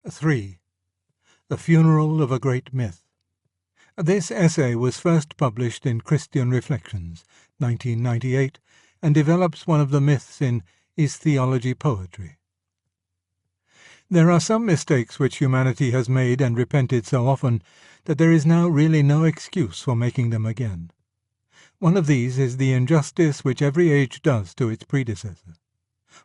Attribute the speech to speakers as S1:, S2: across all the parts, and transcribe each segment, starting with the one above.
S1: 3. The Funeral of a Great Myth. This essay was first published in Christian Reflections, 1998, and develops one of the myths in Is Theology Poetry? There are some mistakes which humanity has made and repented so often that there is now really no excuse for making them again. One of these is the injustice which every age does to its predecessor.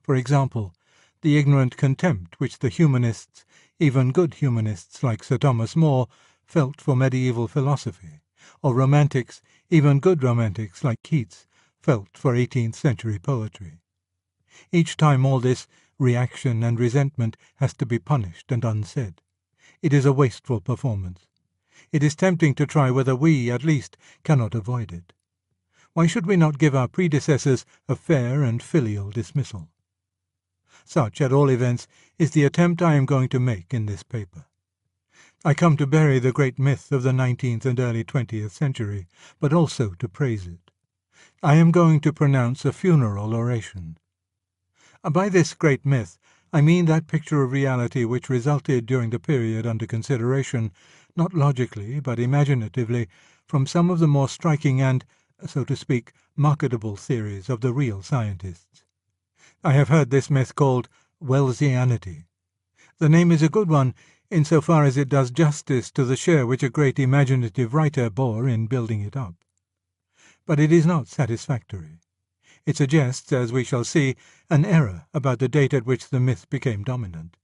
S1: For example, the ignorant contempt which the humanists, even good humanists like Sir Thomas More, felt for medieval philosophy, or romantics, even good romantics like Keats, felt for 18th century poetry. Each time all this reaction and resentment has to be punished and unsaid. It is a wasteful performance. It is tempting to try whether we, at least, cannot avoid it. Why should we not give our predecessors a fair and filial dismissal? Such, at all events, is the attempt I am going to make in this paper. I come to bury the great myth of the 19th and early 20th century, but also to praise it. I am going to pronounce a funeral oration. By this great myth, I mean that picture of reality which resulted during the period under consideration, not logically but imaginatively, from some of the more striking and, so to speak, marketable theories of the real scientists. I have heard this myth called Wellsianity. The name is a good one insofar as it does justice to the share which a great imaginative writer bore in building it up. But it is not satisfactory. It suggests, as we shall see, an error about the date at which the myth became dominant,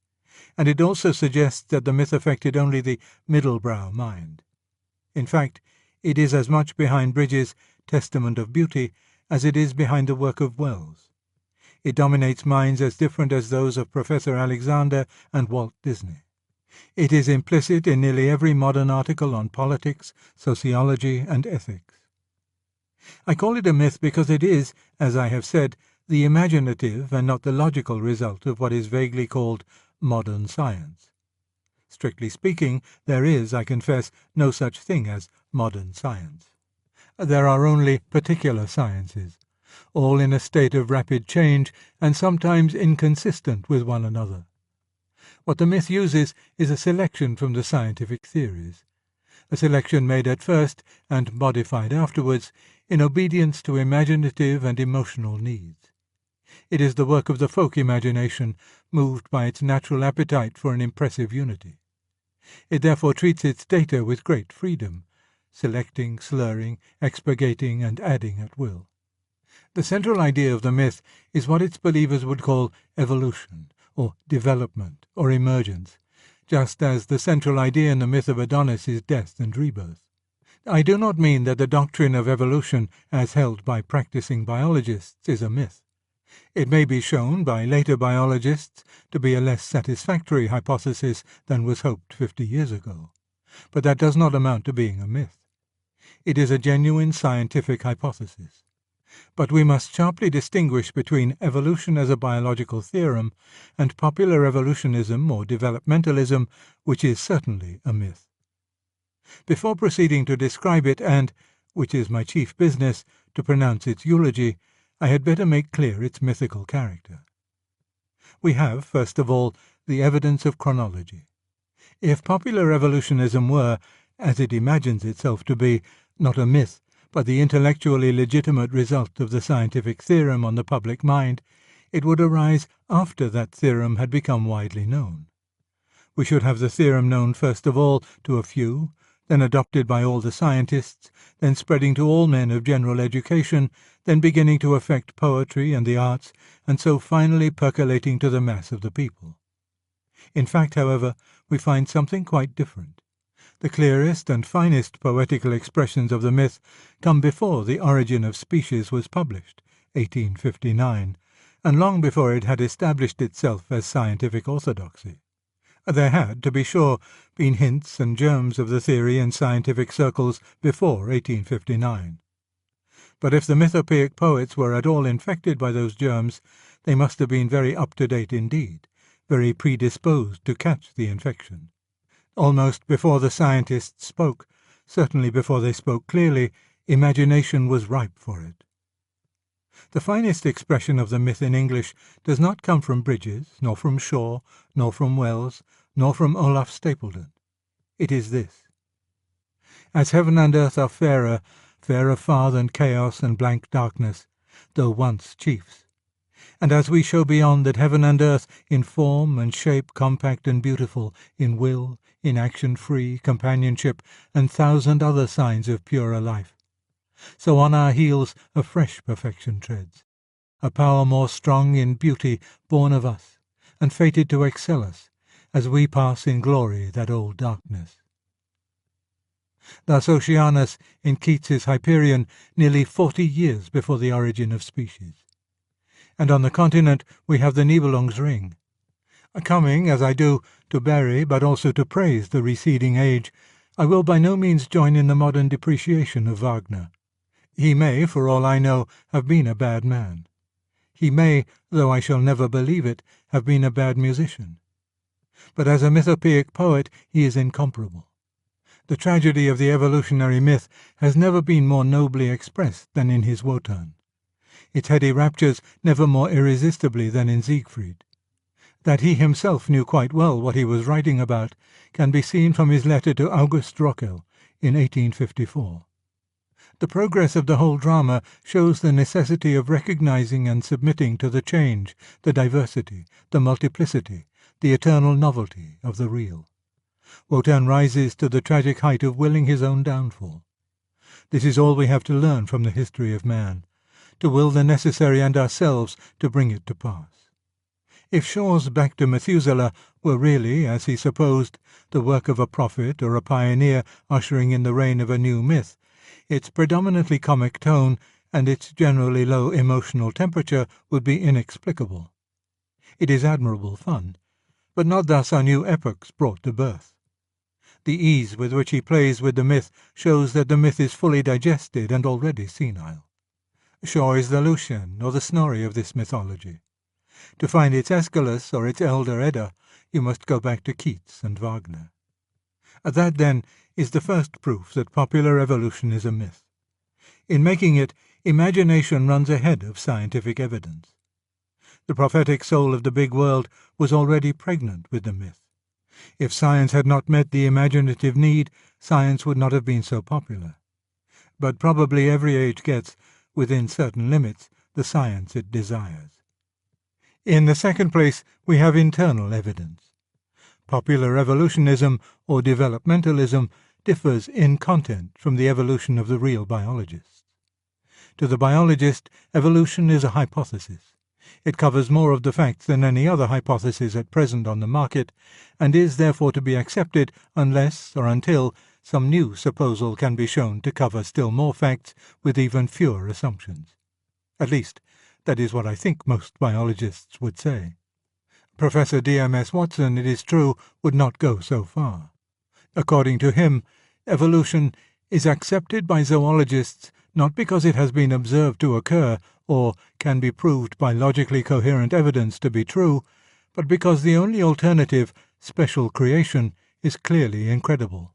S1: and it also suggests that the myth affected only the middle-brow mind. In fact, it is as much behind Bridges' Testament of Beauty as it is behind the work of Wells. It dominates minds as different as those of Professor Alexander and Walt Disney. It is implicit in nearly every modern article on politics, sociology, and ethics. I call it a myth because it is, as I have said, the imaginative and not the logical result of what is vaguely called modern science. Strictly speaking, there is, I confess, no such thing as modern science. There are only particular sciences, all in a state of rapid change and sometimes inconsistent with one another. What the myth uses is a selection from the scientific theories, a selection made at first and modified afterwards in obedience to imaginative and emotional needs. It is the work of the folk imagination, moved by its natural appetite for an impressive unity. It therefore treats its data with great freedom, selecting, slurring, expurgating, and adding at will. The central idea of the myth is what its believers would call evolution, or development, or emergence, just as the central idea in the myth of Adonis is death and rebirth. I do not mean that the doctrine of evolution, as held by practicing biologists, is a myth. It may be shown by later biologists to be a less satisfactory hypothesis than was hoped 50 years ago, but that does not amount to being a myth. It is a genuine scientific hypothesis. But we must sharply distinguish between evolution as a biological theorem and popular evolutionism or developmentalism, which is certainly a myth. Before proceeding to describe it and, which is my chief business, to pronounce its eulogy, I had better make clear its mythical character. We have, first of all, the evidence of chronology. If popular evolutionism were, as it imagines itself to be, not a myth, but the intellectually legitimate result of the scientific theorem on the public mind, it would arise after that theorem had become widely known. We should have the theorem known first of all to a few, then adopted by all the scientists, then spreading to all men of general education, then beginning to affect poetry and the arts, and so finally percolating to the mass of the people. In fact, however, we find something quite different. The clearest and finest poetical expressions of the myth come before The Origin of Species was published, 1859, and long before it had established itself as scientific orthodoxy. There had, to be sure, been hints and germs of the theory in scientific circles before 1859. But if the mythopoeic poets were at all infected by those germs, they must have been very up-to-date indeed, very predisposed to catch the infection. Almost before the scientists spoke, certainly before they spoke clearly, imagination was ripe for it. The finest expression of the myth in English does not come from Bridges, nor from Shaw, nor from Wells, nor from Olaf Stapledon. It is this: as heaven and earth are fairer, fairer far than chaos and blank darkness, though once chiefs, and as we show beyond that heaven and earth, in form and shape compact and beautiful, in will, in action free, companionship, and thousand other signs of purer life, so on our heels a fresh perfection treads, a power more strong in beauty born of us, and fated to excel us, as we pass in glory that old darkness. Thus Oceanus, in Keats's Hyperion, nearly 40 years before the origin of species. And on the continent we have the Nibelung's Ring. Coming, as I do, to bury but also to praise the receding age, I will by no means join in the modern depreciation of Wagner. He may, for all I know, have been a bad man. He may, though I shall never believe it, have been a bad musician. But as a mythopoeic poet he is incomparable. The tragedy of the evolutionary myth has never been more nobly expressed than in his Wotan. Its heady raptures never more irresistibly than in Siegfried. That he himself knew quite well what he was writing about can be seen from his letter to August Rockel in 1854. The progress of the whole drama shows the necessity of recognizing and submitting to the change, the diversity, the multiplicity, the eternal novelty of the real. Wotan rises to the tragic height of willing his own downfall. This is all we have to learn from the history of man, to will the necessary and ourselves to bring it to pass. If Shaw's Back to Methuselah were really, as he supposed, the work of a prophet or a pioneer ushering in the reign of a new myth, its predominantly comic tone and its generally low emotional temperature would be inexplicable. It is admirable fun, but not thus are new epochs brought to birth. The ease with which he plays with the myth shows that the myth is fully digested and already senile. Shaw is the Lucian or the Snorri of this mythology. To find its Aeschylus or its Elder Edda, you must go back to Keats and Wagner. That, then, is the first proof that popular evolution is a myth. In making it, imagination runs ahead of scientific evidence. The prophetic soul of the big world was already pregnant with the myth. If science had not met the imaginative need, science would not have been so popular. But probably every age gets, within certain limits, the science it desires. In the second place, we have internal evidence. Popular evolutionism, or developmentalism, differs in content from the evolution of the real biologists. To the biologist, evolution is a hypothesis. It covers more of the facts than any other hypothesis at present on the market, and is therefore to be accepted unless or until some new supposal can be shown to cover still more facts with even fewer assumptions. At least, that is what I think most biologists would say. Professor D.M.S. Watson, it is true, would not go so far. According to him, evolution is accepted by zoologists not because it has been observed to occur or can be proved by logically coherent evidence to be true, but because the only alternative, special creation, is clearly incredible.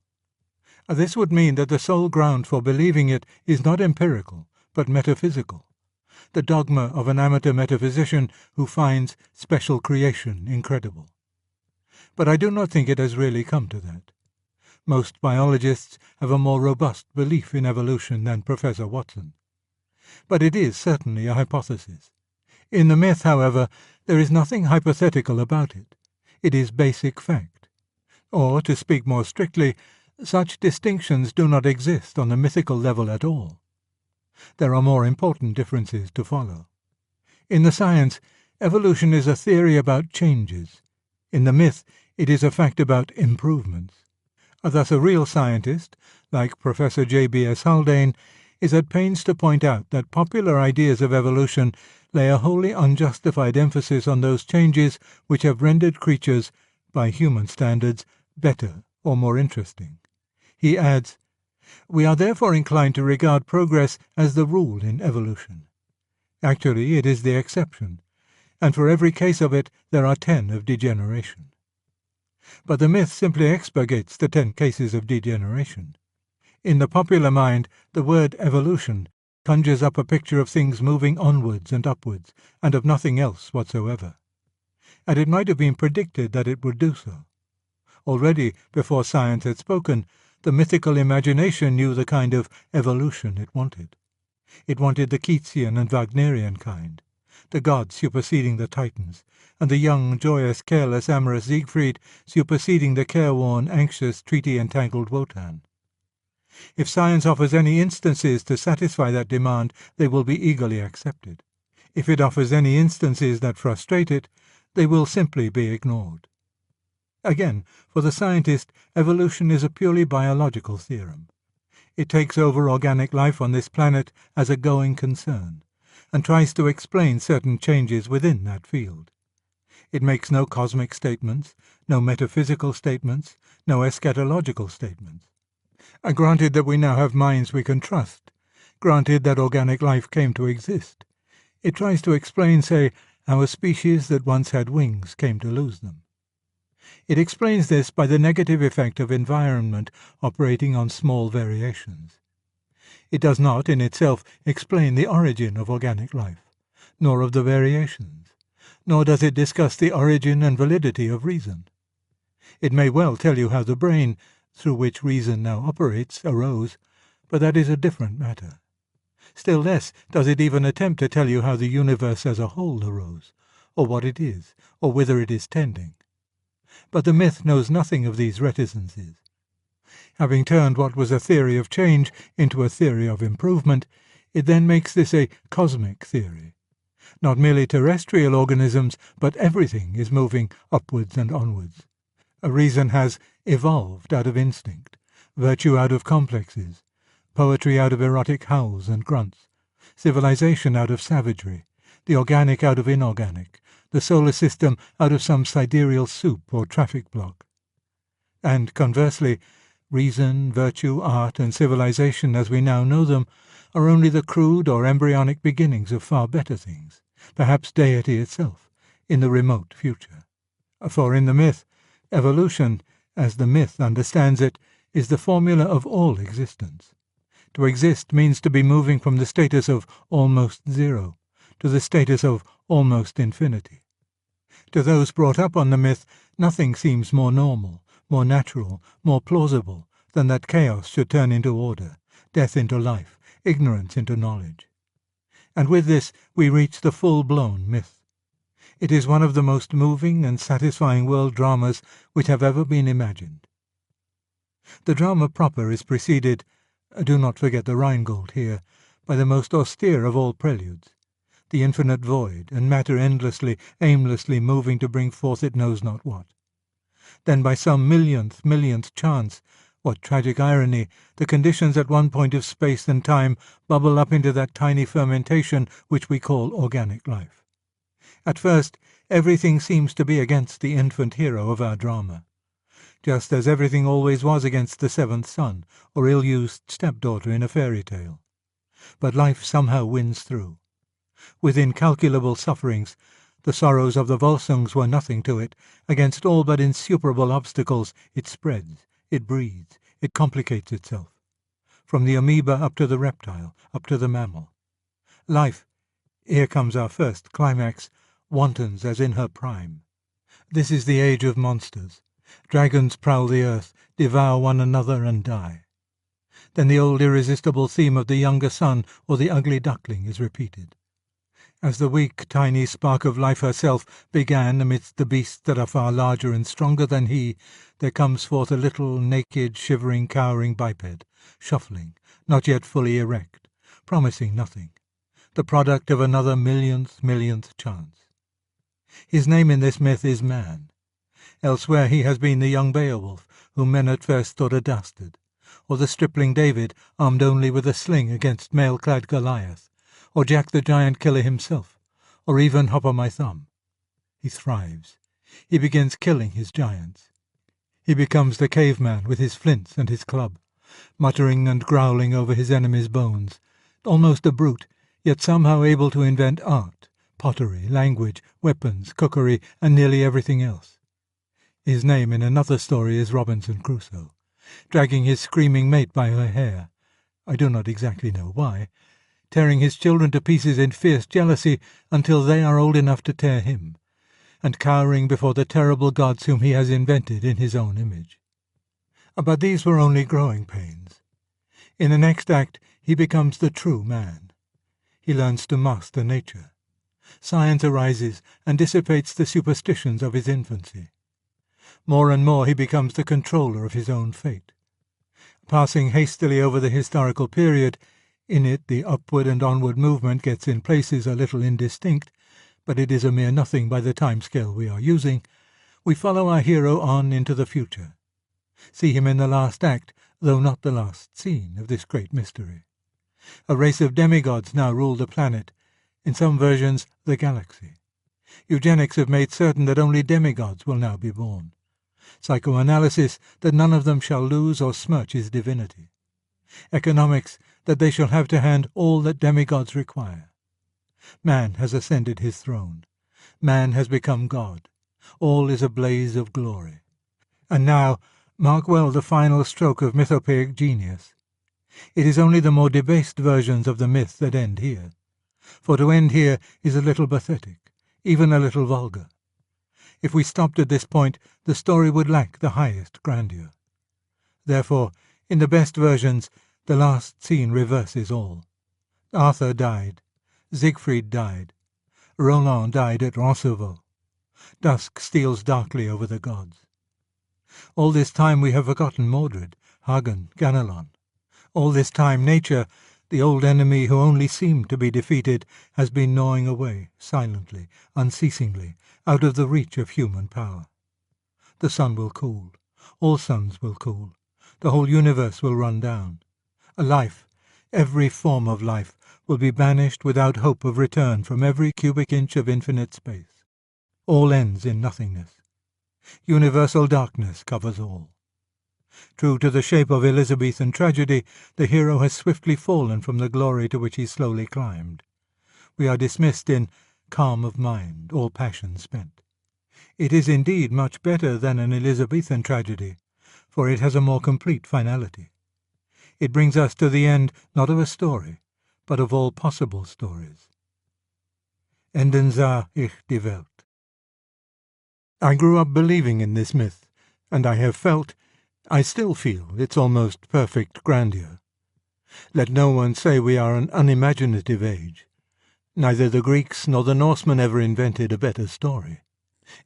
S1: This would mean that the sole ground for believing it is not empirical, but metaphysical, the dogma of an amateur metaphysician who finds special creation incredible. But I do not think it has really come to that. Most biologists have a more robust belief in evolution than Professor Watson. But it is certainly a hypothesis. In the myth, however, there is nothing hypothetical about it. It is basic fact. Or, to speak more strictly, such distinctions do not exist on the mythical level at all. There are more important differences to follow. In the science, evolution is a theory about changes. In the myth, it is a fact about improvements. Thus a real scientist, like Professor J.B.S. Haldane, is at pains to point out that popular ideas of evolution lay a wholly unjustified emphasis on those changes which have rendered creatures, by human standards, better or more interesting. He adds, "We are therefore inclined to regard progress as the rule in evolution. Actually, it is the exception, and for every case of it there are 10 of degeneration." But the myth simply expurgates the 10 cases of degeneration. In the popular mind, the word evolution conjures up a picture of things moving onwards and upwards, and of nothing else whatsoever. And it might have been predicted that it would do so. Already, before science had spoken, the mythical imagination knew the kind of evolution it wanted. It wanted the Keatsian and Wagnerian kind, the gods superseding the Titans, and the young, joyous, careless, amorous Siegfried superseding the careworn, anxious, treaty-entangled Wotan. If science offers any instances to satisfy that demand, they will be eagerly accepted. If it offers any instances that frustrate it, they will simply be ignored. Again, for the scientist, evolution is a purely biological theorem. It takes over organic life on this planet as a going concern, and tries to explain certain changes within that field. It makes no cosmic statements, no metaphysical statements, no eschatological statements. Granted that we now have minds we can trust, granted that organic life came to exist, it tries to explain, say, how a species that once had wings came to lose them. It explains this by the negative effect of environment operating on small variations. It does not, in itself, explain the origin of organic life, nor of the variations, nor does it discuss the origin and validity of reason. It may well tell you how the brain, through which reason now operates, arose, but that is a different matter. Still less does it even attempt to tell you how the universe as a whole arose, or what it is, or whither it is tending. But the myth knows nothing of these reticences. Having turned what was a theory of change into a theory of improvement, it then makes this a cosmic theory. Not merely terrestrial organisms, but everything is moving upwards and onwards. A reason has evolved out of instinct, virtue out of complexes, poetry out of erotic howls and grunts, civilization out of savagery, the organic out of inorganic, the solar system out of some sidereal soup or traffic block. And conversely, reason, virtue, art, and civilization as we now know them are only the crude or embryonic beginnings of far better things, perhaps deity itself, in the remote future. For in the myth, evolution, as the myth understands it, is the formula of all existence. To exist means to be moving from the status of almost zero to the status of almost infinity. To those brought up on the myth, nothing seems more normal, more natural, more plausible than that chaos should turn into order, death into life, ignorance into knowledge. And with this we reach the full-blown myth. It is one of the most moving and satisfying world dramas which have ever been imagined. The drama proper is preceded, do not forget the Rheingold here, by the most austere of all preludes, the infinite void, and matter endlessly, aimlessly moving to bring forth it knows not what. Then by some millionth chance, what tragic irony, the conditions at one point of space and time bubble up into that tiny fermentation which we call organic life. At first, everything seems to be against the infant hero of our drama, just as everything always was against the seventh son, or ill-used stepdaughter in a fairy tale. But life somehow wins through. With incalculable sufferings, the sorrows of the Volsungs were nothing to it. Against all but insuperable obstacles, it spreads, it breeds, it complicates itself. From the amoeba up to the reptile, up to the mammal. Life, here comes our first climax, wantons as in her prime. This is the age of monsters. Dragons prowl the earth, devour one another and die. Then the old irresistible theme of the younger son or the ugly duckling is repeated. As the weak, tiny spark of life herself began amidst the beasts that are far larger and stronger than he, there comes forth a little, naked, shivering, cowering biped, shuffling, not yet fully erect, promising nothing, the product of another millionth chance. His name in this myth is Man. Elsewhere he has been the young Beowulf, whom men at first thought a dastard, or the stripling David, armed only with a sling against mail-clad Goliath, or Jack the Giant Killer himself, or even Hop-o'-my-Thumb. He thrives. He begins killing his giants. He becomes the caveman with his flints and his club, muttering and growling over his enemy's bones, almost a brute, yet somehow able to invent art, pottery, language, weapons, cookery, and nearly everything else. His name in another story is Robinson Crusoe, dragging his screaming mate by her hair, I do not exactly know why, tearing his children to pieces in fierce jealousy until they are old enough to tear him, and cowering before the terrible gods whom he has invented in his own image. But these were only growing pains. In the next act he becomes the true man. He learns to master nature. Science arises and dissipates the superstitions of his infancy. More and more he becomes the controller of his own fate. Passing hastily over the historical period, in it the upward and onward movement gets in places a little indistinct, but it is a mere nothing by the time scale we are using, we follow our hero on into the future. See him in the last act, though not the last scene, of this great mystery. A race of demigods now rule the planet, in some versions the galaxy. Eugenics have made certain that only demigods will now be born. Psychoanalysis, that none of them shall lose or smirch his divinity. Economics, that they shall have to hand all that demigods require. Man has ascended his throne. Man has become God. All is a blaze of glory. And now, mark well the final stroke of mythopoeic genius. It is only the more debased versions of the myth that end here. For to end here is a little pathetic, even a little vulgar. If we stopped at this point, the story would lack the highest grandeur. Therefore, in the best versions, the last scene reverses all. Arthur died. Siegfried died. Roland died at Roncevaux. Dusk steals darkly over the gods. All this time we have forgotten Mordred, Hagen, Ganelon. All this time nature, the old enemy who only seemed to be defeated, has been gnawing away, silently, unceasingly, out of the reach of human power. The sun will cool. All suns will cool. The whole universe will run down. A life, every form of life, will be banished without hope of return from every cubic inch of infinite space. All ends in nothingness. Universal darkness covers all. True to the shape of Elizabethan tragedy, the hero has swiftly fallen from the glory to which he slowly climbed. We are dismissed in calm of mind, all passion spent. It is indeed much better than an Elizabethan tragedy, for it has a more complete finality. It brings us to the end not of a story, but of all possible stories. Enden sah ich die Welt. I grew up believing in this myth, and I have felt, I still feel, its almost perfect grandeur. Let no one say we are an unimaginative age. Neither the Greeks nor the Norsemen ever invented a better story.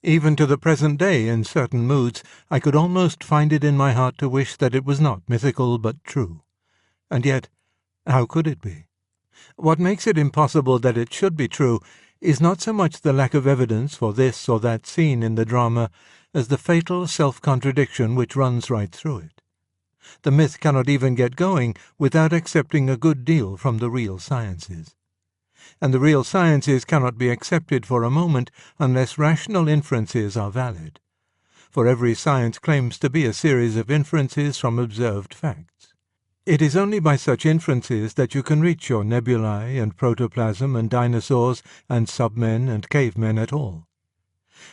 S1: Even to the present day, in certain moods, I could almost find it in my heart to wish that it was not mythical but true. And yet, how could it be? What makes it impossible that it should be true is not so much the lack of evidence for this or that scene in the drama as the fatal self-contradiction which runs right through it. The myth cannot even get going without accepting a good deal from the real sciences. And the real sciences cannot be accepted for a moment unless rational inferences are valid. For every science claims to be a series of inferences from observed facts. It is only by such inferences that you can reach your nebulae and protoplasm and dinosaurs and submen and cavemen at all.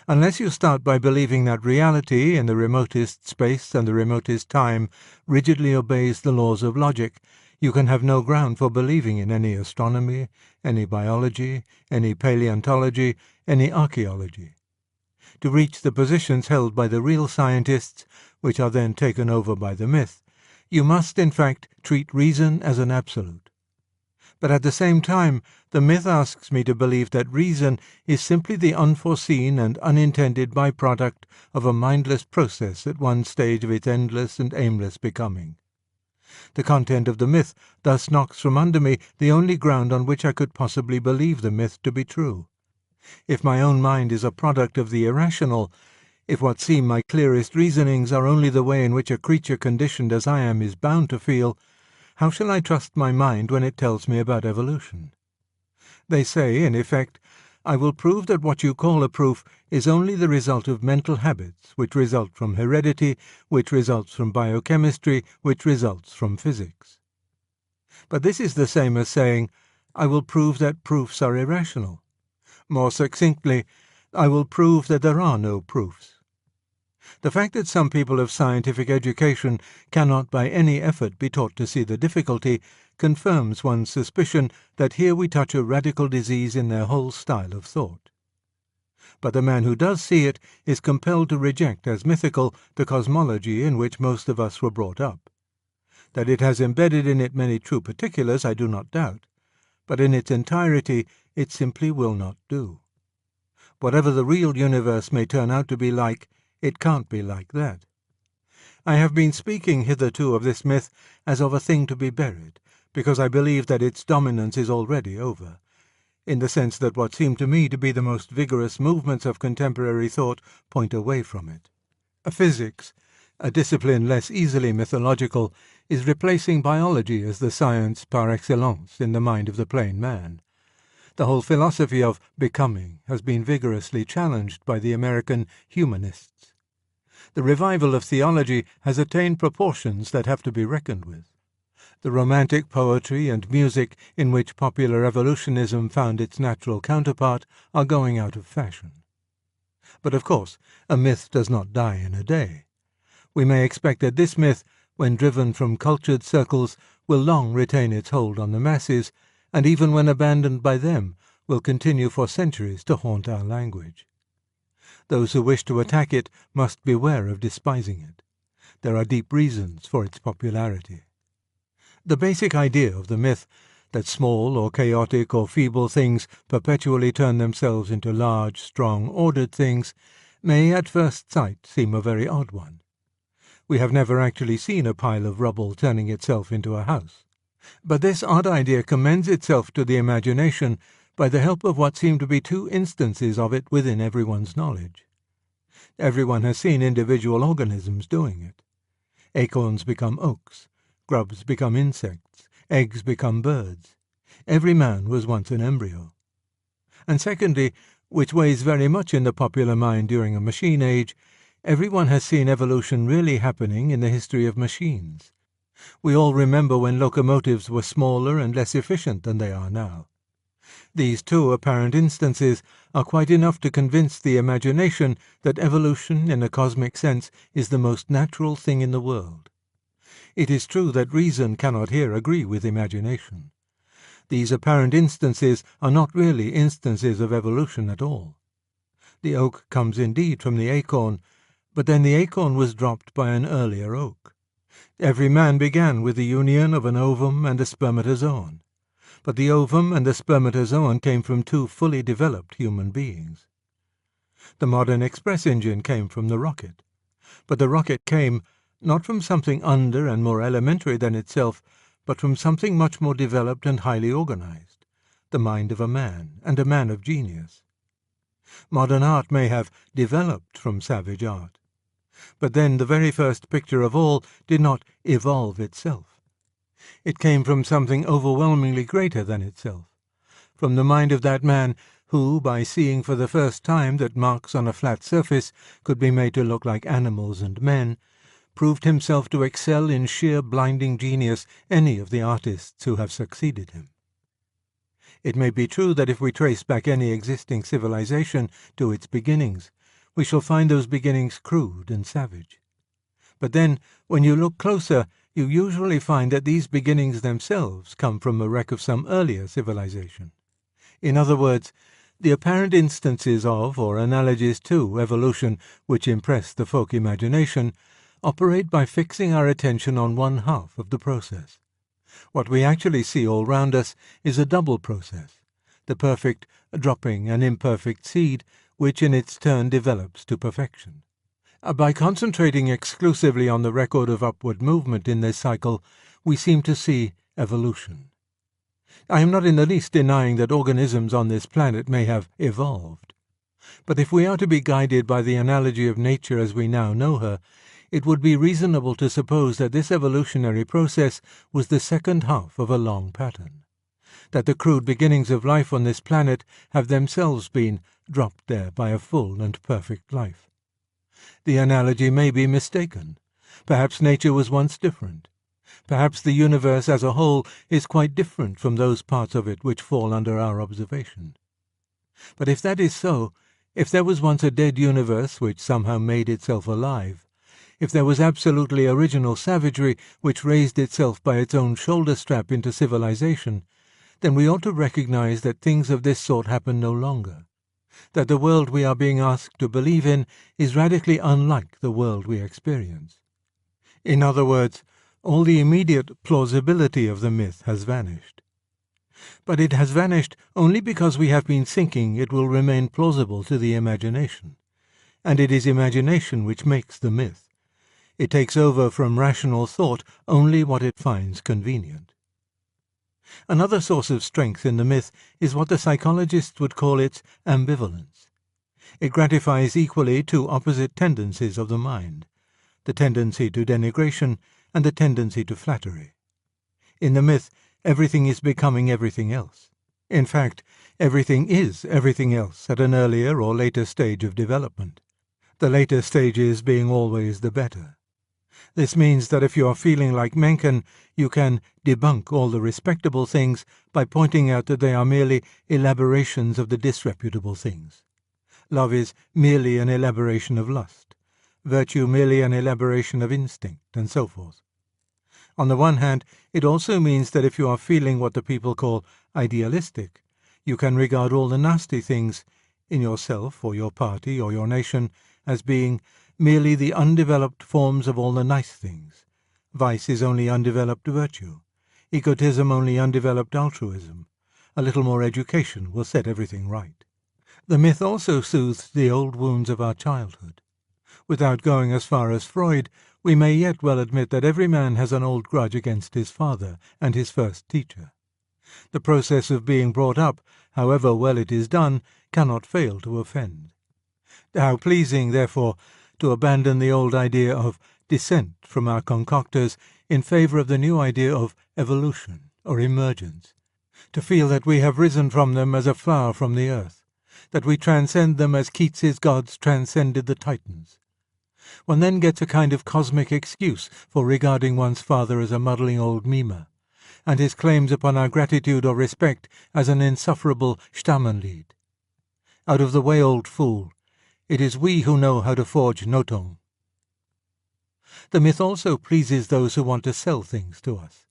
S1: Unless you start by believing that reality in the remotest space and the remotest time rigidly obeys the laws of logic, you can have no ground for believing in any astronomy, any biology, any paleontology, any archaeology. To reach the positions held by the real scientists, which are then taken over by the myth, you must, in fact, treat reason as an absolute. But at the same time, the myth asks me to believe that reason is simply the unforeseen and unintended byproduct of a mindless process at one stage of its endless and aimless becoming. The content of the myth thus knocks from under me the only ground on which I could possibly believe the myth to be true. If my own mind is a product of the irrational, if what seem my clearest reasonings are only the way in which a creature conditioned as I am is bound to feel, how shall I trust my mind when it tells me about evolution? They say, in effect, I will prove that what you call a proof is only the result of mental habits, which result from heredity, which results from biochemistry, which results from physics. But this is the same as saying, I will prove that proofs are irrational. More succinctly, I will prove that there are no proofs. The fact that some people of scientific education cannot by any effort be taught to see the difficulty confirms one's suspicion that here we touch a radical disease in their whole style of thought. but the man who does see it is compelled to reject as mythical the cosmology in which most of us were brought up. That it has embedded in it many true particulars I do not doubt, but in its entirety it simply will not do. Whatever the real universe may turn out to be like, it can't be like that. I have been speaking hitherto of this myth as of a thing to be buried, because I believe that its dominance is already over, in the sense that what seem to me to be the most vigorous movements of contemporary thought point away from it. Physics, a discipline less easily mythological, is replacing biology as the science par excellence in the mind of the plain man. The whole philosophy of becoming has been vigorously challenged by the American humanists. The revival of theology has attained proportions that have to be reckoned with. The romantic poetry and music in which popular evolutionism found its natural counterpart are going out of fashion. But of course, a myth does not die in a day. We may expect that this myth, when driven from cultured circles, will long retain its hold on the masses, and even when abandoned by them, will continue for centuries to haunt our language. Those who wish to attack it must beware of despising it. There are deep reasons for its popularity. The basic idea of the myth, that small or chaotic or feeble things perpetually turn themselves into large, strong, ordered things, may at first sight seem a very odd one. We have never actually seen a pile of rubble turning itself into a house. But this odd idea commends itself to the imagination by the help of what seem to be two instances of it within everyone's knowledge. Everyone has seen individual organisms doing it. Acorns become oaks, grubs become insects, eggs become birds. Every man was once an embryo. And secondly, which weighs very much in the popular mind during a machine age, everyone has seen evolution really happening in the history of machines. We all remember when locomotives were smaller and less efficient than they are now. These two apparent instances are quite enough to convince the imagination that evolution, in a cosmic sense, is the most natural thing in the world. It is true that reason cannot here agree with imagination. These apparent instances are not really instances of evolution at all. The oak comes indeed from the acorn, but then the acorn was dropped by an earlier oak. Every man began with the union of an ovum and a spermatozoon, but the ovum and the spermatozoon came from two fully developed human beings. The modern express engine came from the rocket, but the rocket came not from something under and more elementary than itself, but from something much more developed and highly organized, the mind of a man, and a man of genius. Modern art may have developed from savage art, but then the very first picture of all did not evolve itself. It came from something overwhelmingly greater than itself, from the mind of that man who, by seeing for the first time that marks on a flat surface could be made to look like animals and men, proved himself to excel in sheer blinding genius any of the artists who have succeeded him. It may be true that if we trace back any existing civilization to its beginnings, we shall find those beginnings crude and savage. But then, when you look closer, you usually find that these beginnings themselves come from a wreck of some earlier civilization. In other words, the apparent instances of, or analogies to, evolution which impress the folk imagination operate by fixing our attention on one half of the process. What we actually see all round us is a double process, the perfect dropping an imperfect seed, which in its turn develops to perfection. By concentrating exclusively on the record of upward movement in this cycle, we seem to see evolution. I am not in the least denying that organisms on this planet may have evolved. But if we are to be guided by the analogy of nature as we now know her, it would be reasonable to suppose that this evolutionary process was the second half of a long pattern, that the crude beginnings of life on this planet have themselves been dropped there by a full and perfect life. The analogy may be mistaken. Perhaps nature was once different. Perhaps the universe as a whole is quite different from those parts of it which fall under our observation. But if that is so, if there was once a dead universe which somehow made itself alive, if there was absolutely original savagery which raised itself by its own shoulder-strap into civilization, then we ought to recognize that things of this sort happen no longer. that the world we are being asked to believe in is radically unlike the world we experience. In other words, all the immediate plausibility of the myth has vanished. But it has vanished only because we have been thinking it will remain plausible to the imagination, and it is imagination which makes the myth. It takes over from rational thought only what it finds convenient. Another source of strength in the myth is what the psychologists would call its ambivalence. It gratifies equally two opposite tendencies of the mind, the tendency to denigration and the tendency to flattery. In the myth, everything is becoming everything else. In fact, everything is everything else at an earlier or later stage of development, the later stages being always the better. This means that if you are feeling like Mencken, you can debunk all the respectable things by pointing out that they are merely elaborations of the disreputable things. Love is merely an elaboration of lust, virtue merely an elaboration of instinct, and so forth. On the one hand, it also means that if you are feeling what the people call idealistic, you can regard all the nasty things in yourself or your party or your nation as being merely the undeveloped forms of all the nice things. Vice is only undeveloped virtue, egotism only undeveloped altruism. A little more education will set everything right. The myth also soothes the old wounds of our childhood. Without going as far as Freud, we may yet well admit that every man has an old grudge against his father and his first teacher. The process of being brought up, however well it is done, cannot fail to offend. How pleasing, therefore, to abandon the old idea of descent from our concoctors in favour of the new idea of evolution or emergence, to feel that we have risen from them as a flower from the earth, that we transcend them as Keats's gods transcended the Titans. One then gets a kind of cosmic excuse for regarding one's father as a muddling old Mima, and his claims upon our gratitude or respect as an insufferable Stammenlied. Out of the way, old fool. It is we who know how to forge Noton. The myth also pleases those who want to sell things to us.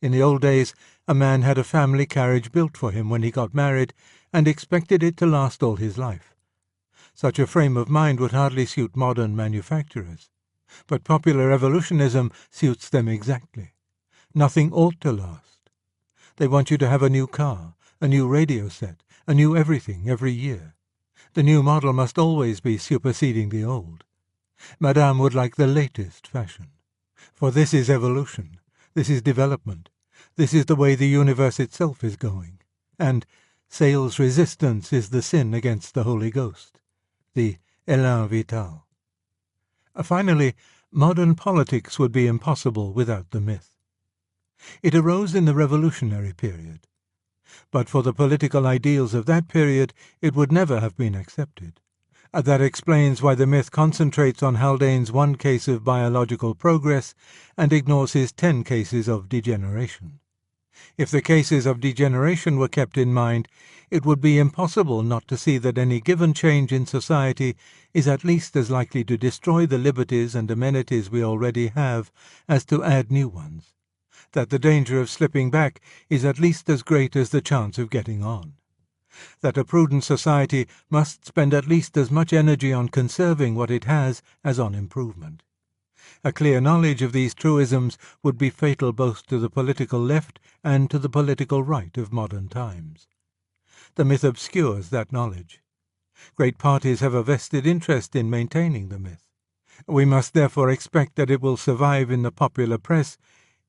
S1: In the old days, a man had a family carriage built for him when he got married and expected it to last all his life. Such a frame of mind would hardly suit modern manufacturers, but popular evolutionism suits them exactly. Nothing ought to last. They want you to have a new car, a new radio set, a new everything every year. The new model must always be superseding the old. Madame would like the latest fashion. For this is evolution, this is development, this is the way the universe itself is going, and sales resistance is the sin against the Holy Ghost, the élan vital. Finally, modern politics would be impossible without the myth. It arose in the revolutionary period, but for the political ideals of that period it would never have been accepted. That explains why the myth concentrates on Haldane's one case of biological progress and ignores his 10 cases of degeneration. If the cases of degeneration were kept in mind, it would be impossible not to see that any given change in society is at least as likely to destroy the liberties and amenities we already have as to add new ones, that the danger of slipping back is at least as great as the chance of getting on, that a prudent society must spend at least as much energy on conserving what it has as on improvement. A clear knowledge of these truisms would be fatal both to the political left and to the political right of modern times. The myth obscures that knowledge. Great parties have a vested interest in maintaining the myth. We must therefore expect that it will survive in the popular press,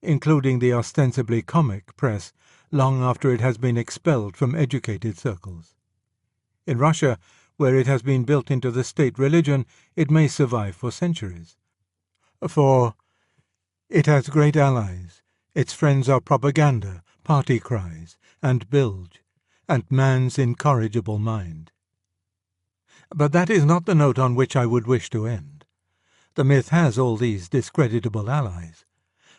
S1: including the ostensibly comic press, long after it has been expelled from educated circles. In Russia, where it has been built into the state religion, it may survive for centuries. For it has great allies. Its friends are propaganda, party cries, and bilge, and man's incorrigible mind. But that is not the note on which I would wish to end. The myth has all these discreditable allies,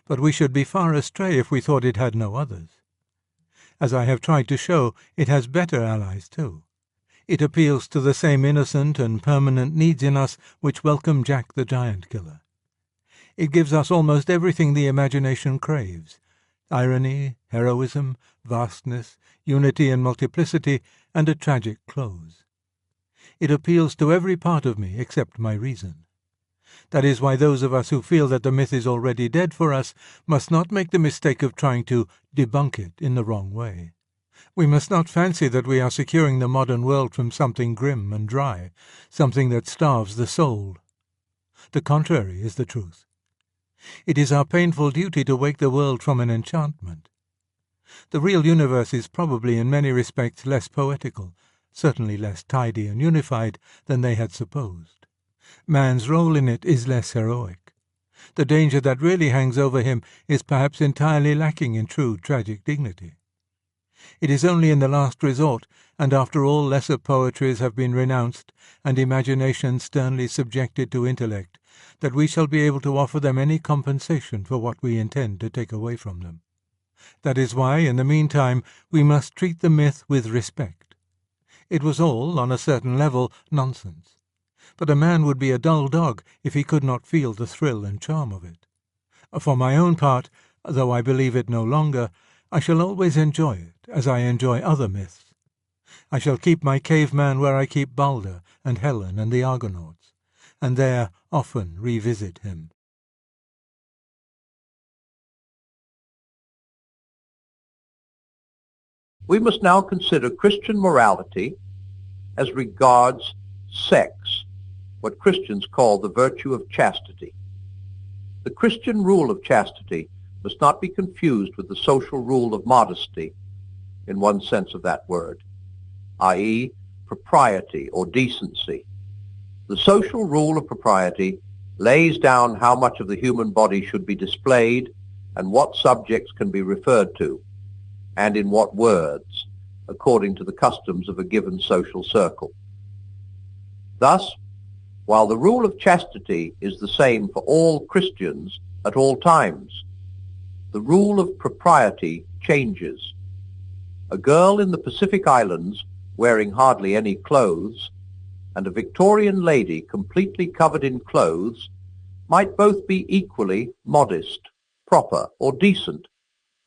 S1: but we should be far astray if we thought it had no others. As I have tried to show, it has better allies too. It appeals to the same innocent and permanent needs in us which welcome Jack the Giant Killer. It gives us almost everything the imagination craves: irony, heroism, vastness, unity and multiplicity, and a tragic close. It appeals to every part of me except my reason. That is why those of us who feel that the myth is already dead for us must not make the mistake of trying to debunk it in the wrong way. We must not fancy that we are securing the modern world from something grim and dry, something that starves the soul. The contrary is the truth. It is our painful duty to wake the world from an enchantment. The real universe is probably in many respects less poetical, certainly less tidy and unified than they had supposed. Man's role in it is less heroic. The danger that really hangs over him is perhaps entirely lacking in true tragic dignity. It is only in the last resort, and after all lesser poetries have been renounced and imagination sternly subjected to intellect, that we shall be able to offer them any compensation for what we intend to take away from them. That is why, in the meantime, we must treat the myth with respect. It was all, on a certain level, nonsense. But a man would be a dull dog if he could not feel the thrill and charm of it. For my own part, though I believe it no longer, I shall always enjoy it, as I enjoy other myths. I shall keep my caveman where I keep Balder and Helen and the Argonauts, and there often revisit him.
S2: We must now consider Christian morality as regards sex, what Christians call the virtue of chastity. The Christian rule of chastity must not be confused with the social rule of modesty in one sense of that word, i.e., propriety or decency. The social rule of propriety lays down how much of the human body should be displayed and what subjects can be referred to, and in what words, according to the customs of a given social circle. Thus, while the rule of chastity is the same for all Christians at all times, the rule of propriety changes. A girl in the Pacific Islands wearing hardly any clothes and a Victorian lady completely covered in clothes might both be equally modest, proper, or decent,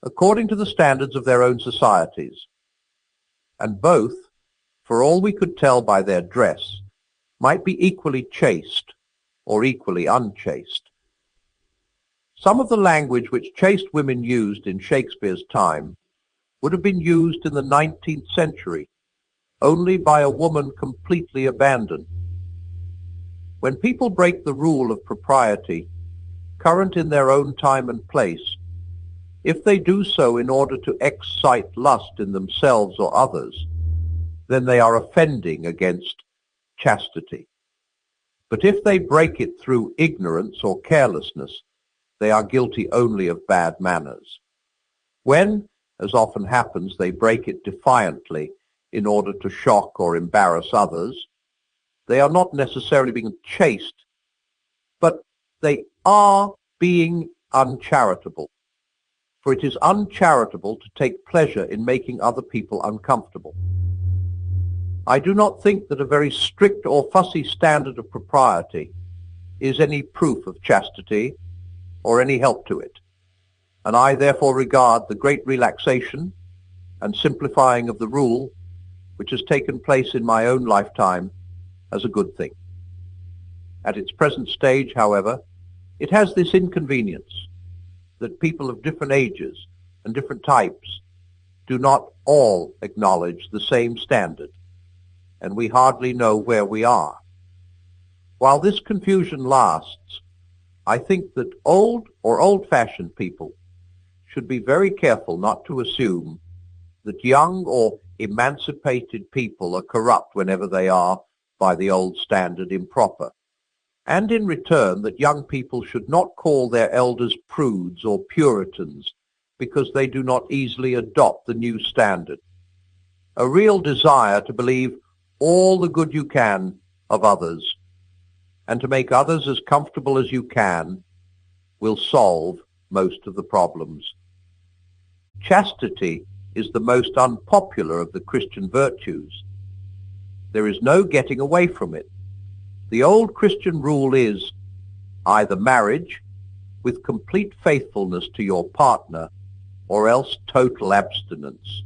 S2: according to the standards of their own societies. And both, for all we could tell by their dress, might be equally chaste or equally unchaste. Some of the language which chaste women used in Shakespeare's time would have been used in the 19th century only by a woman completely abandoned. When people break the rule of propriety, current in their own time and place, if they do so in order to excite lust in themselves or others, then they are offending against chastity. But if they break it through ignorance or carelessness, they are guilty only of bad manners. When, as often happens, they break it defiantly in order to shock or embarrass others, they are not necessarily being chaste, but they are being uncharitable. For it is uncharitable to take pleasure in making other people uncomfortable. I do not think that a very strict or fussy standard of propriety is any proof of chastity or any help to it, and I therefore regard the great relaxation and simplifying of the rule which has taken place in my own lifetime as a good thing. At its present stage, however, it has this inconvenience that people of different ages and different types do not all acknowledge the same standard, and we hardly know where we are. While this confusion lasts, I think that old or old-fashioned people should be very careful not to assume that young or emancipated people are corrupt whenever they are, by the old standard, improper, and in return that young people should not call their elders prudes or Puritans because they do not easily adopt the new standard. A real desire to believe all the good you can of others and to make others as comfortable as you can will solve most of the problems. Chastity is the most unpopular of the Christian virtues. There is no getting away from it. The old Christian rule is either marriage with complete faithfulness to your partner or else total abstinence.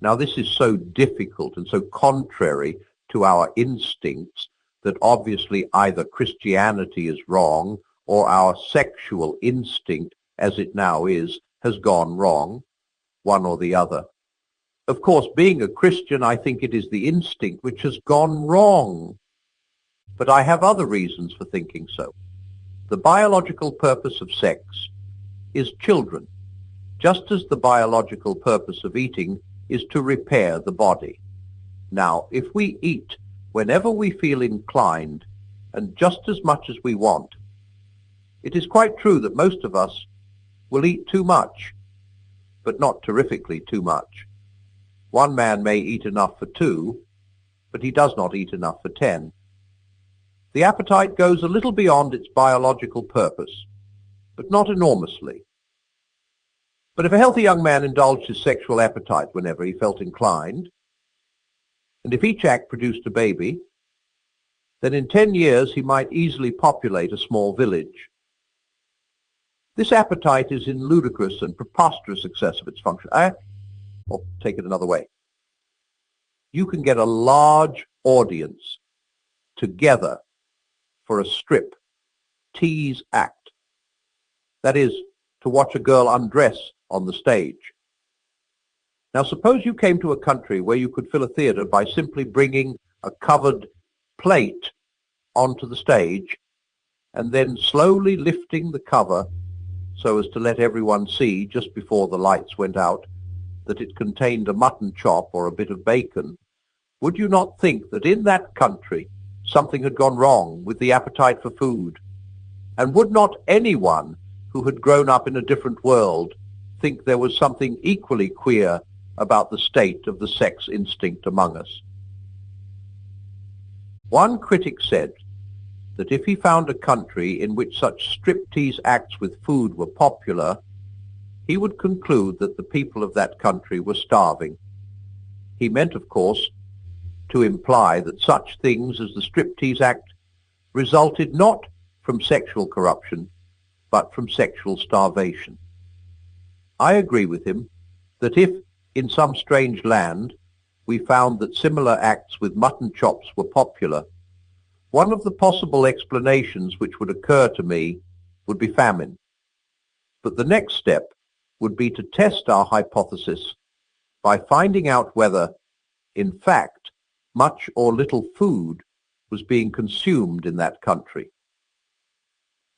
S2: Now this is so difficult and so contrary to our instincts that obviously either Christianity is wrong or our sexual instinct, as it now is, has gone wrong, one or the other. Of course, being a Christian, I think it is the instinct which has gone wrong. But I have other reasons for thinking so. The biological purpose of sex is children, just as the biological purpose of eating is to repair the body. Now, if we eat whenever we feel inclined and just as much as we want, it is quite true that most of us will eat too much, but not terrifically too much. One man may eat enough for 2, but he does not eat enough for 10. The appetite goes a little beyond its biological purpose, but not enormously. But if a healthy young man indulged his sexual appetite whenever he felt inclined, and if each act produced a baby, then in 10 years he might easily populate a small village. This appetite is in ludicrous and preposterous excess of its function. Or take it another way. You can get a large audience together for a strip tease act. That is, to watch a girl undress on the stage. Now suppose you came to a country where you could fill a theater by simply bringing a covered plate onto the stage and then slowly lifting the cover so as to let everyone see just before the lights went out that it contained a mutton chop or a bit of bacon. Would you not think that in that country something had gone wrong with the appetite for food? And would not anyone who had grown up in a different world think there was something equally queer about the state of the sex instinct among us? One critic said that if he found a country in which such striptease acts with food were popular, he would conclude that the people of that country were starving. He meant, of course, to imply that such things as the striptease act resulted not from sexual corruption, but from sexual starvation. I agree with him that if, in some strange land, we found that similar acts with mutton chops were popular, one of the possible explanations which would occur to me would be famine. But the next step would be to test our hypothesis by finding out whether, in fact, much or little food was being consumed in that country.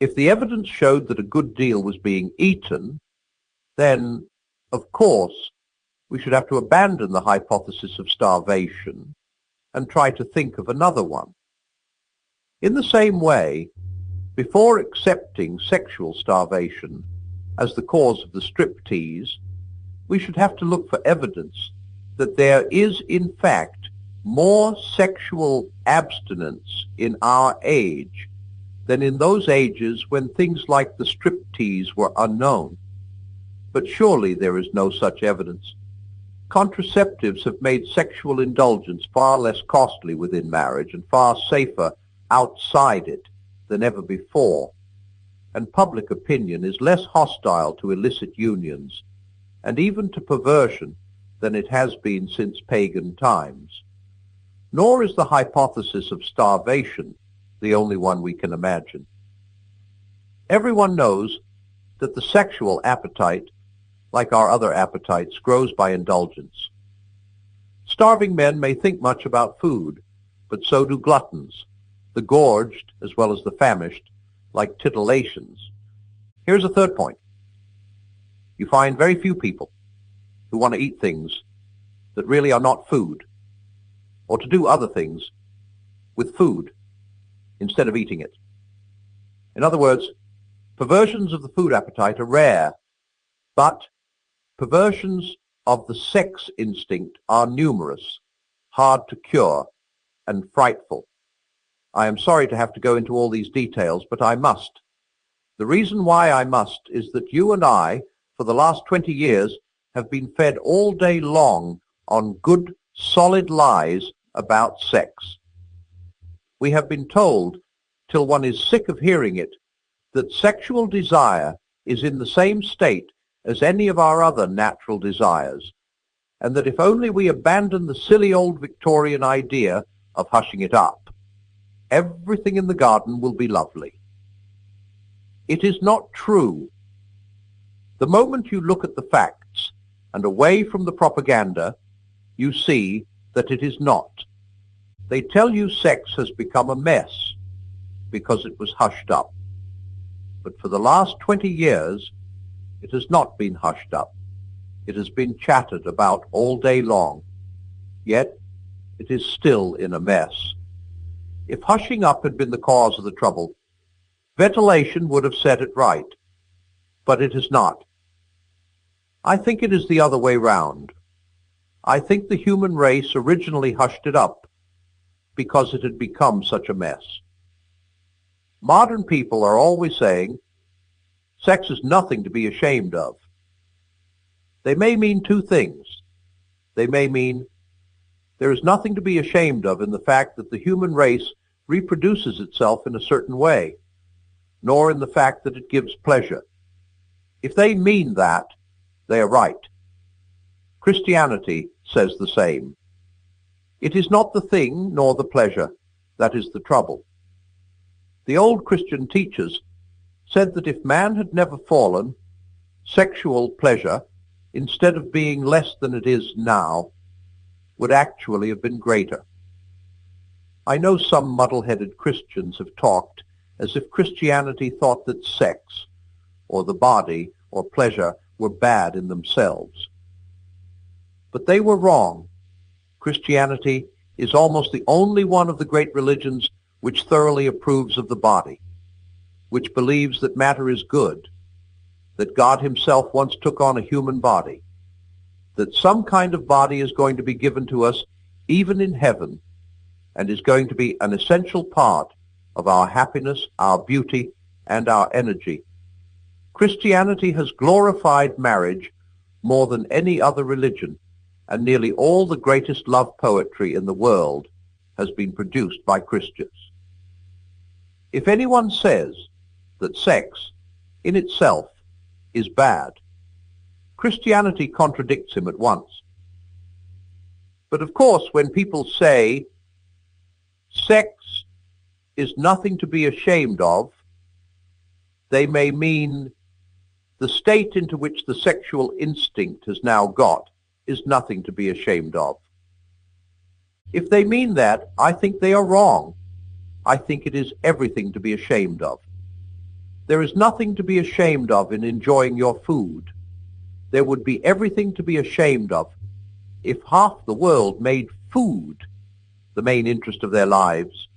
S2: If the evidence showed that a good deal was being eaten, then, of course, we should have to abandon the hypothesis of starvation and try to think of another one. In the same way, before accepting sexual starvation as the cause of the striptease, we should have to look for evidence that there is, in fact, more sexual abstinence in our age than in those ages when things like the striptease were unknown. But surely there is no such evidence. Contraceptives have made sexual indulgence far less costly within marriage and far safer outside it than ever before. And public opinion is less hostile to illicit unions, and even to perversion, than it has been since pagan times. Nor is the hypothesis of starvation the only one we can imagine. Everyone knows that the sexual appetite, like our other appetites, grows by indulgence. Starving men may think much about food, but so do gluttons, the gorged as well as the famished, like titillations. Here's a third point. You find very few people who want to eat things that really are not food, or to do other things with food instead of eating it. In other words, perversions of the food appetite are rare, but perversions of the sex instinct are numerous, hard to cure, and frightful. I am sorry to have to go into all these details, but I must. The reason why I must is that you and I, for the last 20 years, have been fed all day long on good, solid lies about sex. We have been told, till one is sick of hearing it, that sexual desire is in the same state as any of our other natural desires, and that if only we abandon the silly old Victorian idea of hushing it up. Everything in the garden will be lovely. It is not true. The moment you look at the facts and away from the propaganda, you see that it is not. They tell you sex has become a mess because it was hushed up. But for the last 20 years, it has not been hushed up. It has been chattered about all day long. Yet, it is still in a mess. If hushing up had been the cause of the trouble, ventilation would have set it right. But it has not. I think it is the other way round. I think the human race originally hushed it up because it had become such a mess. Modern people are always saying, sex is nothing to be ashamed of. They may mean two things. They may mean there is nothing to be ashamed of in the fact that the human race reproduces itself in a certain way, nor in the fact that it gives pleasure. If they mean that, they are right. Christianity says the same. It is not the thing nor the pleasure that is the trouble. The old Christian teachers said that if man had never fallen, sexual pleasure, instead of being less than it is now, would actually have been greater. I know some muddle-headed Christians have talked as if Christianity thought that sex, or the body, or pleasure were bad in themselves. But they were wrong. Christianity is almost the only one of the great religions which thoroughly approves of the body, which believes that matter is good, that God himself once took on a human body, that some kind of body is going to be given to us even in heaven, and is going to be an essential part of our happiness, our beauty, and our energy. Christianity has glorified marriage more than any other religion, and nearly all the greatest love poetry in the world has been produced by Christians. If anyone says that sex in itself is bad, Christianity contradicts him at once. But of course, when people say sex is nothing to be ashamed of, they may mean the state into which the sexual instinct has now got is nothing to be ashamed of. If they mean that, I think they are wrong. I think it is everything to be ashamed of. There is nothing to be ashamed of in enjoying your food. There would be everything to be ashamed of if half the world made food the main interest of their lives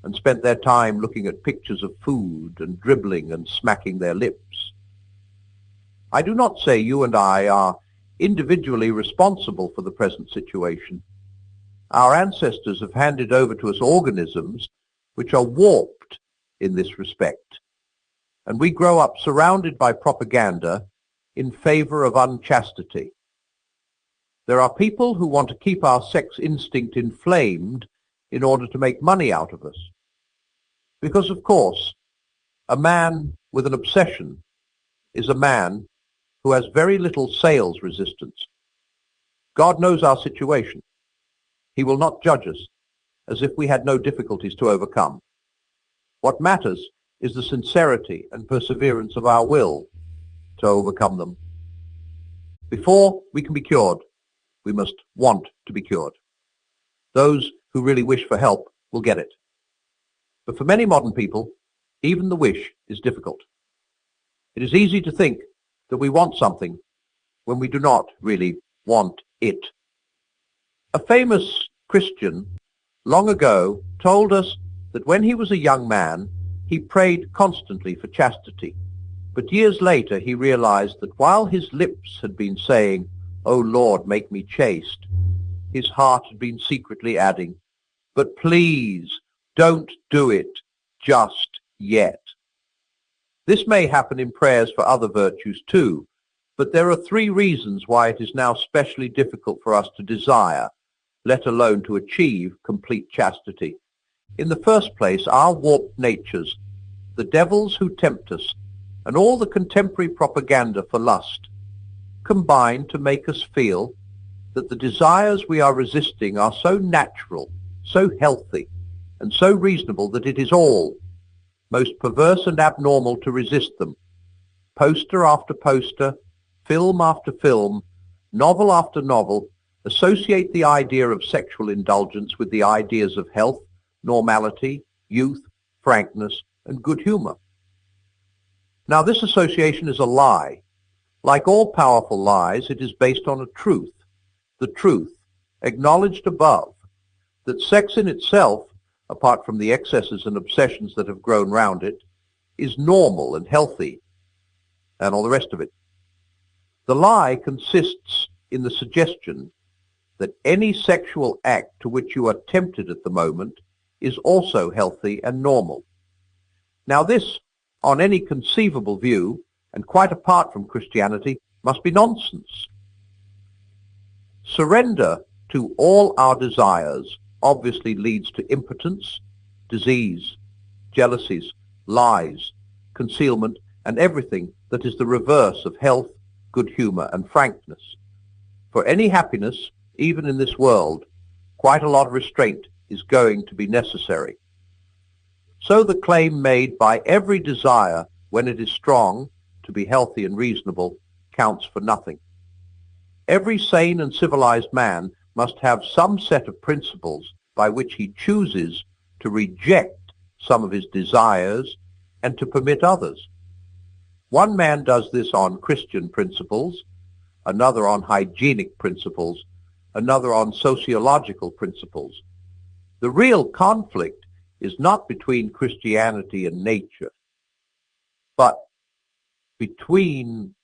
S2: and spent their time looking at pictures of food and dribbling and smacking their lips. I do not say you and I are individually responsible for the present situation. Our ancestors have handed over to us organisms which are warped in this respect, and we grow up surrounded by propaganda in favor of unchastity. There are people who want to keep our sex instinct inflamed in order to make money out of us. Because, of course, a man with an obsession is a man who has very little sales resistance. God knows our situation. He will not judge us as if we had no difficulties to overcome. What matters is the sincerity and perseverance of our will to overcome them. Before we can be cured, we must want to be cured. Those who really wish for help will get it. But for many modern people, even the wish is difficult. It is easy to think that we want something when we do not really want it. A famous Christian long ago told us that when he was a young man, he prayed constantly for chastity. But years later, he realized that while his lips had been saying, "O Lord, make me chaste," his heart had been secretly adding, "But please, don't do it just yet." This may happen in prayers for other virtues too, but there are three reasons why it is now specially difficult for us to desire, let alone to achieve, complete chastity. In the first place, our warped natures, the devils who tempt us, and all the contemporary propaganda for lust, combine to make us feel that the desires we are resisting are so natural so healthy, and so reasonable that it is all most perverse and abnormal to resist them. Poster after poster, film after film, novel after novel associate the idea of sexual indulgence with the ideas of health, normality, youth, frankness, and good humor. Now, this association is a lie. Like all powerful lies, it is based on a truth, the truth, acknowledged above, that sex in itself, apart from the excesses and obsessions that have grown round it, is normal and healthy, and all the rest of it. The lie consists in the suggestion that any sexual act to which you are tempted at the moment is also healthy and normal. Now this, on any conceivable view, and quite apart from Christianity, must be nonsense. Surrender to all our desires obviously leads to impotence, disease, jealousies, lies, concealment, and everything that is the reverse of health, good humor, and frankness. For any happiness, even in this world, quite a lot of restraint is going to be necessary. So the claim made by every desire, when it is strong, to be healthy and reasonable, counts for nothing. Every sane and civilized man must have some set of principles by which he chooses to reject some of his desires and to permit others. One man does this on Christian principles, another on hygienic principles, another on sociological principles. The real conflict is not between Christianity and nature, but between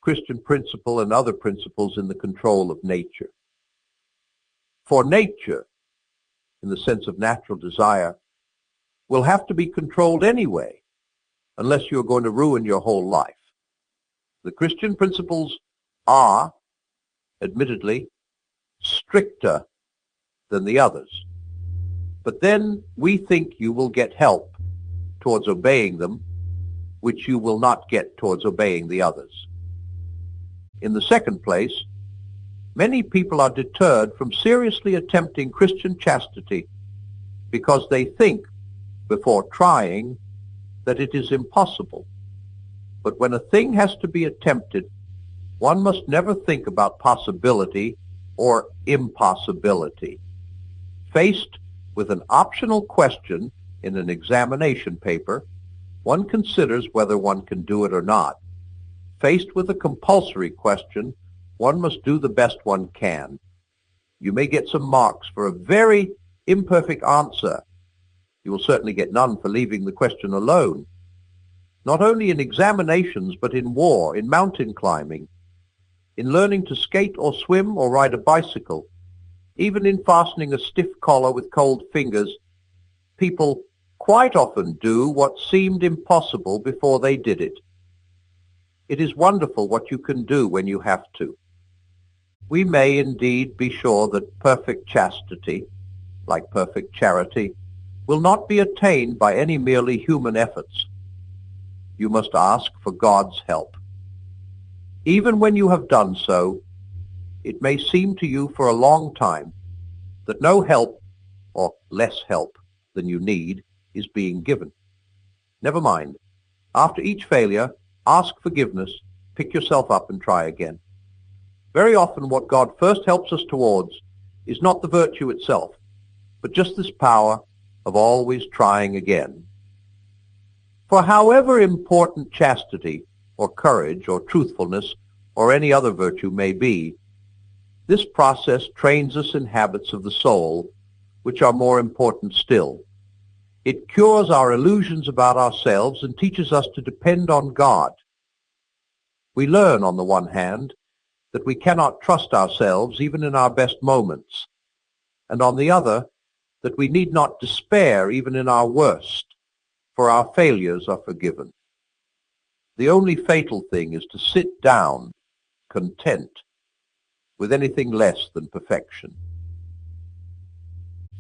S2: Christian principle and other principles in the control of nature. For nature, in the sense of natural desire, will have to be controlled anyway, unless you're going to ruin your whole life. The Christian principles are, admittedly, stricter than the others. But then we think you will get help towards obeying them, which you will not get towards obeying the others. In the second place, many people are deterred from seriously attempting Christian chastity because they think, before trying, that it is impossible. But when a thing has to be attempted, one must never think about possibility or impossibility. Faced with an optional question in an examination paper, one considers whether one can do it or not. Faced with a compulsory question, one must do the best one can. You may get some marks for a very imperfect answer. You will certainly get none for leaving the question alone. Not only in examinations, but in war, in mountain climbing, in learning to skate or swim or ride a bicycle, even in fastening a stiff collar with cold fingers, people quite often do what seemed impossible before they did it. It is wonderful what you can do when you have to. We may indeed be sure that perfect chastity, like perfect charity, will not be attained by any merely human efforts. You must ask for God's help. Even when you have done so, it may seem to you for a long time that no help, or less help than you need, is being given. Never mind. After each failure, ask forgiveness, pick yourself up and try again. Very often what God first helps us towards is not the virtue itself, but just this power of always trying again. For however important chastity, or courage, or truthfulness, or any other virtue may be, this process trains us in habits of the soul, which are more important still. It cures our illusions about ourselves and teaches us to depend on God. We learn, on the one hand, that we cannot trust ourselves even in our best moments, and on the other, that we need not despair even in our worst, for our failures are forgiven. The only fatal thing is to sit down, content, with anything less than perfection.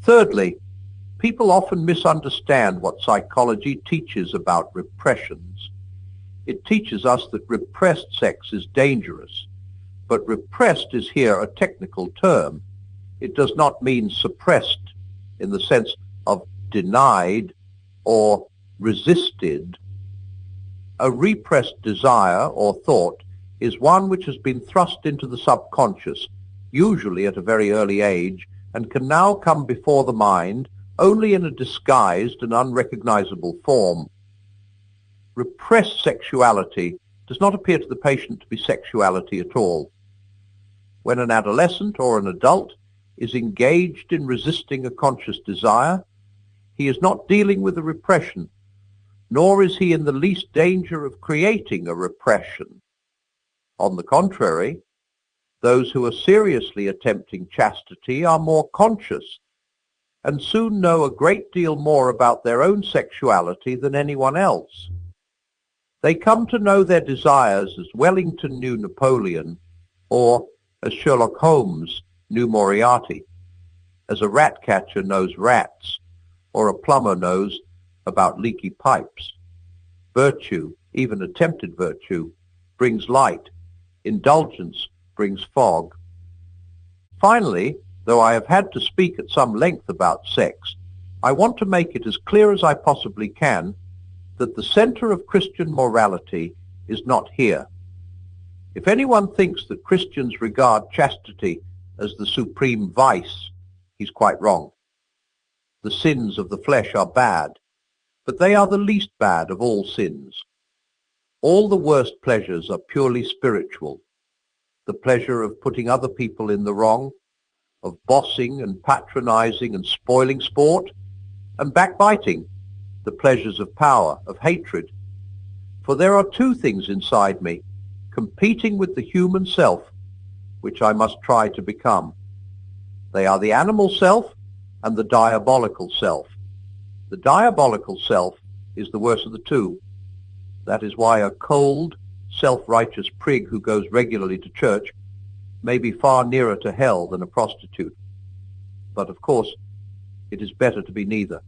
S2: Thirdly, people often misunderstand what psychology teaches about repressions. It teaches us that repressed sex is dangerous, but repressed is here a technical term. It does not mean suppressed in the sense of denied or resisted, a repressed desire or thought is one which has been thrust into the subconscious, usually at a very early age, and can now come before the mind only in a disguised and unrecognizable form. Repressed sexuality does not appear to the patient to be sexuality at all. When an adolescent or an adult is engaged in resisting a conscious desire, he is not dealing with a repression, nor is he in the least danger of creating a repression. On the contrary, those who are seriously attempting chastity are more conscious and soon know a great deal more about their own sexuality than anyone else. They come to know their desires as Wellington knew Napoleon, or as Sherlock Holmes knew Moriarty, as a rat catcher knows rats, or a plumber knows about leaky pipes. Virtue, even attempted virtue, brings light. Indulgence brings fog. Finally, though I have had to speak at some length about sex, I want to make it as clear as I possibly can that the center of Christian morality is not here. If anyone thinks that Christians regard chastity as the supreme vice, he's quite wrong. The sins of the flesh are bad, but they are the least bad of all sins. All the worst pleasures are purely spiritual. The pleasure of putting other people in the wrong, of bossing and patronizing and spoiling sport, and backbiting, the pleasures of power, of hatred. For there are two things inside me, competing with the human self, which I must try to become. They are the animal self and the diabolical self. The diabolical self is the worst of the two. That is why a cold, self-righteous prig who goes regularly to church may be far nearer to hell than a prostitute. But of course, it is better to be neither.